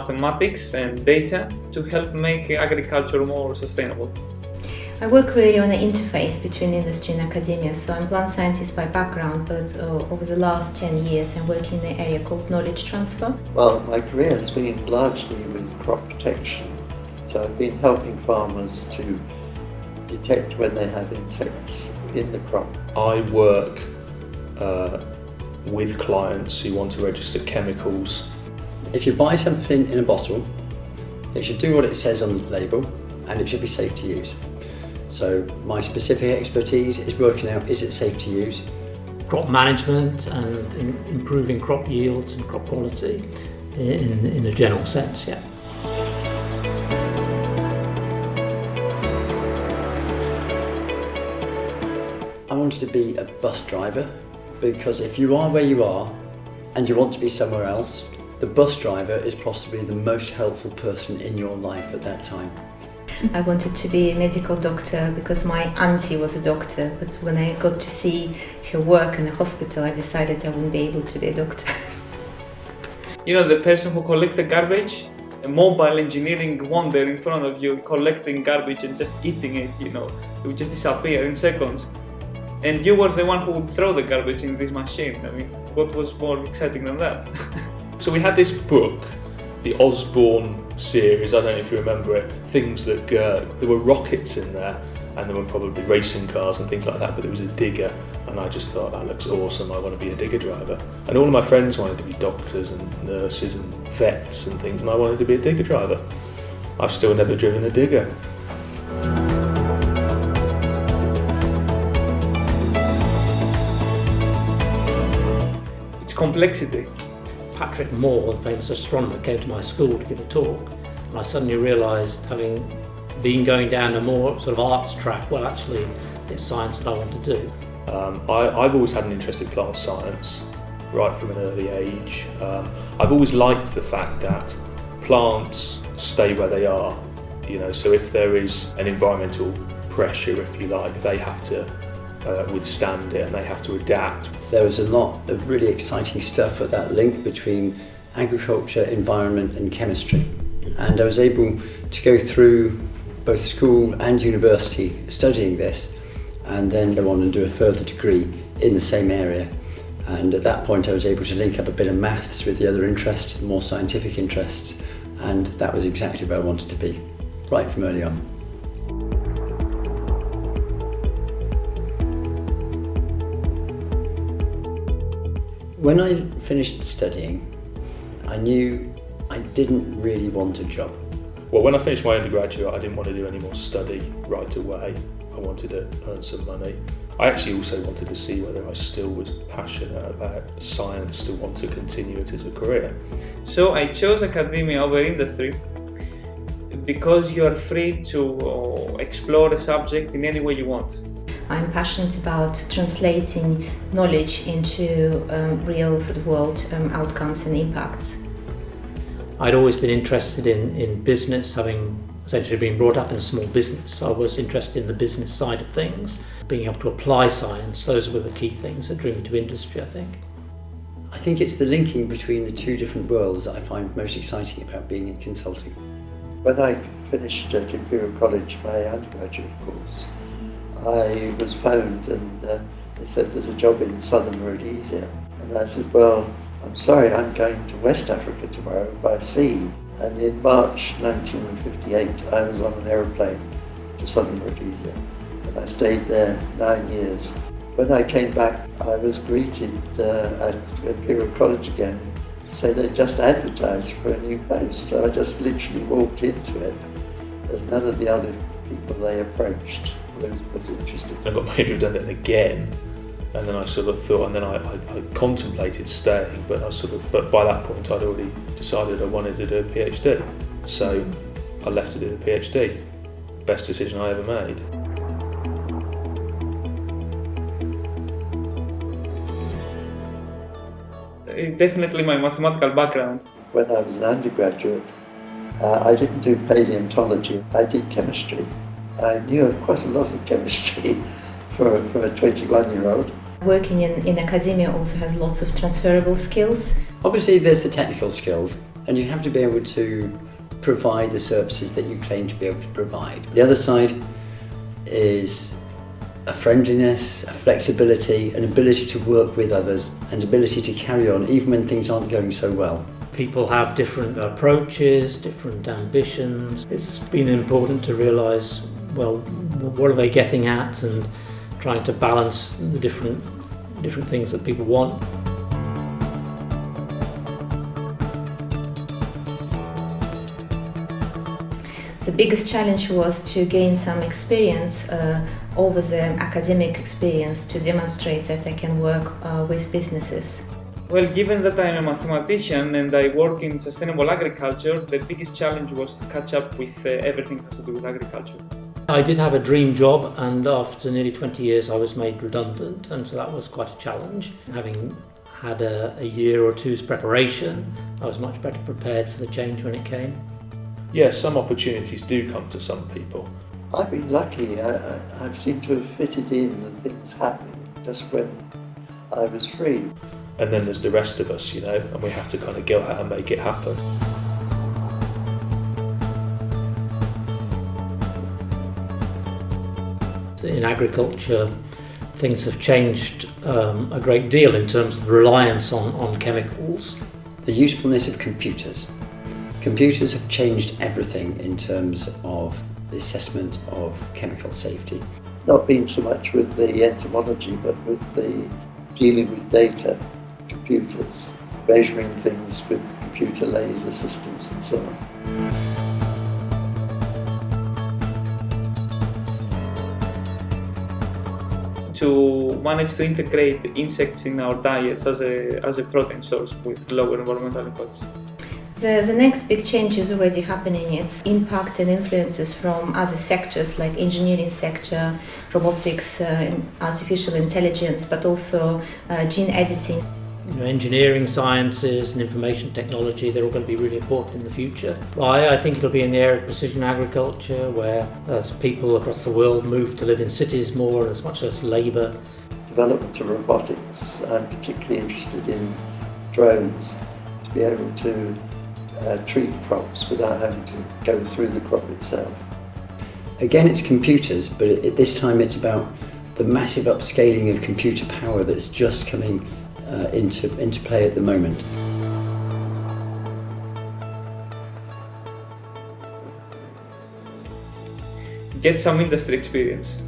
mathematics and data to help make agriculture more sustainable. I work really on the interface between industry and academia, so I'm plant scientist by background, but over the last 10 years I'm working in an area called knowledge transfer. Well, my career has been largely with crop protection, so I've been helping farmers to detect when they have insects in the crop. I work with clients who want to register chemicals. If you buy something in a bottle, it should do what it says on the label and it should be safe to use. So my specific expertise is working out, is it safe to use? Crop management and improving crop yields and crop quality in a general sense, yeah. I wanted to be a bus driver because if you are where you are and you want to be somewhere else, the bus driver is possibly the most helpful person in your life at that time. I wanted to be a medical doctor because my auntie was a doctor, but when I got to see her work in the hospital, I decided I wouldn't be able to be a doctor. You know, the person who collects the garbage, a mobile engineering wonder in front of you, collecting garbage and just eating it, you know, it would just disappear in seconds. And you were the one who would throw the garbage in this machine. I mean, what was more exciting than that? So we had this book, the Osborne series, I don't know if you remember it, Things That Go. There were rockets in there and there were probably racing cars and things like that, but there was a digger and I just thought, that looks awesome, I want to be a digger driver. And all of my friends wanted to be doctors and nurses and vets and things, and I wanted to be a digger driver. I've still never driven a digger. It's complexity. Patrick Moore, the famous astronomer, came to my school to give a talk, and I suddenly realised, having been going down a more sort of arts track, well actually it's science that I want to do. I've always had an interest in plant science, right from an early age. I've always liked the fact that plants stay where they are, you know, so if there is an environmental pressure, if you like, they have to withstand it and they have to adapt. There was a lot of really exciting stuff at that link between agriculture, environment and chemistry. And I was able to go through both school and university studying this and then go on and do a further degree in the same area. And at that point I was able to link up a bit of maths with the other interests, the more scientific interests, and that was exactly where I wanted to be, right from early on. When I finished studying, I knew I didn't really want a job. Well, when I finished my undergraduate, I didn't want to do any more study right away. I wanted to earn some money. I actually also wanted to see whether I still was passionate about science, to want to continue it as a career. So I chose academia over industry because you are free to explore a subject in any way you want. I'm passionate about translating knowledge into real sort of world outcomes and impacts. I'd always been interested in business, having essentially been brought up in a small business. I was interested in the business side of things, being able to apply science. Those were the key things that drew me to industry, I think. I think it's the linking between the two different worlds that I find most exciting about being in consulting. When I finished at Imperial College my undergraduate course, I was phoned and they said there's a job in southern Rhodesia. And I said, well, I'm sorry, I'm going to West Africa tomorrow by sea. And in March 1958, I was on an aeroplane to southern Rhodesia. And I stayed there 9 years. When I came back, I was greeted at Imperial College again to say they just advertised for a new post. So I just literally walked into it. There's none of the other people they approached was interested. I got made redundant again, and then I sort of thought, and then I contemplated staying, but but by that point I'd already decided I wanted to do a PhD. So I left to do the PhD. Best decision I ever made. Definitely my mathematical background. When I was an undergraduate, I didn't do paleontology, I did chemistry. I knew quite a lot of chemistry for a 21-year-old. Working in academia also has lots of transferable skills. Obviously there's the technical skills and you have to be able to provide the services that you claim to be able to provide. The other side is a friendliness, a flexibility, an ability to work with others, and ability to carry on even when things aren't going so well. People have different approaches, different ambitions. It's been important to realise, well, what are they getting at, and trying to balance the different things that people want. The biggest challenge was to gain some experience over the academic experience to demonstrate that I can work with businesses. Well, given that I'm a mathematician and I work in sustainable agriculture, the biggest challenge was to catch up with everything that has to do with agriculture. I did have a dream job, and after nearly 20 years I was made redundant, and so that was quite a challenge. Having had a year or two's preparation, I was much better prepared for the change when it came. Yeah, some opportunities do come to some people. I've been lucky. I've seemed to have fitted in and things happening just when I was free. And then there's the rest of us, and we have to kind of go out and make it happen. In agriculture, things have changed a great deal in terms of the reliance on chemicals. The usefulness of computers. Computers have changed everything in terms of the assessment of chemical safety. Not been so much with the entomology, but with the dealing with data, computers, measuring things with computer laser systems and so on. To manage to integrate insects in our diets as a protein source with lower environmental impacts. The next big change is already happening. It's impact and influences from other sectors like engineering sector, robotics, artificial intelligence, but also gene editing. Engineering sciences and information technology, they're all going to be really important in the future. I think it'll be in the area of precision agriculture, where as people across the world move to live in cities more and as much as labour. Development of robotics. I'm particularly interested in drones, to be able to treat crops without having to go through the crop itself. Again, it's computers, but at this time it's about the massive upscaling of computer power that's just coming into play at the moment. Get some industry experience.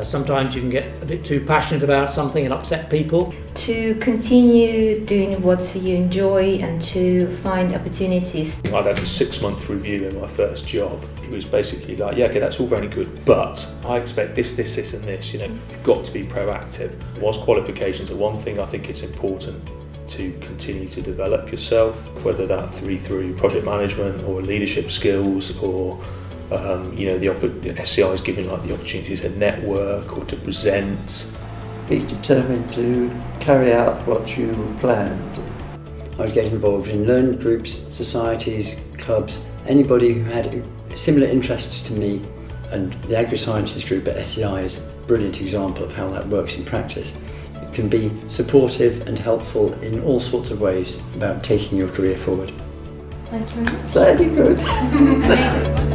Sometimes you can get a bit too passionate about something and upset people. To continue doing what you enjoy and to find opportunities. I'd had a 6-month review in my first job. It was basically like, yeah, okay, that's all very good, but I expect this and this, you've got to be proactive. Whilst qualifications are one thing, I think it's important to continue to develop yourself, whether that through project management or leadership skills, or the SCI is giving like the opportunities to network or to present. Be determined to carry out what you planned. I would get involved in learning groups, societies, clubs, anybody who had similar interests to me, and the Agrisciences group at SCI is a brilliant example of how that works in practice. It can be supportive and helpful in all sorts of ways about taking your career forward. Thank you very much. Is that any good? Amazing.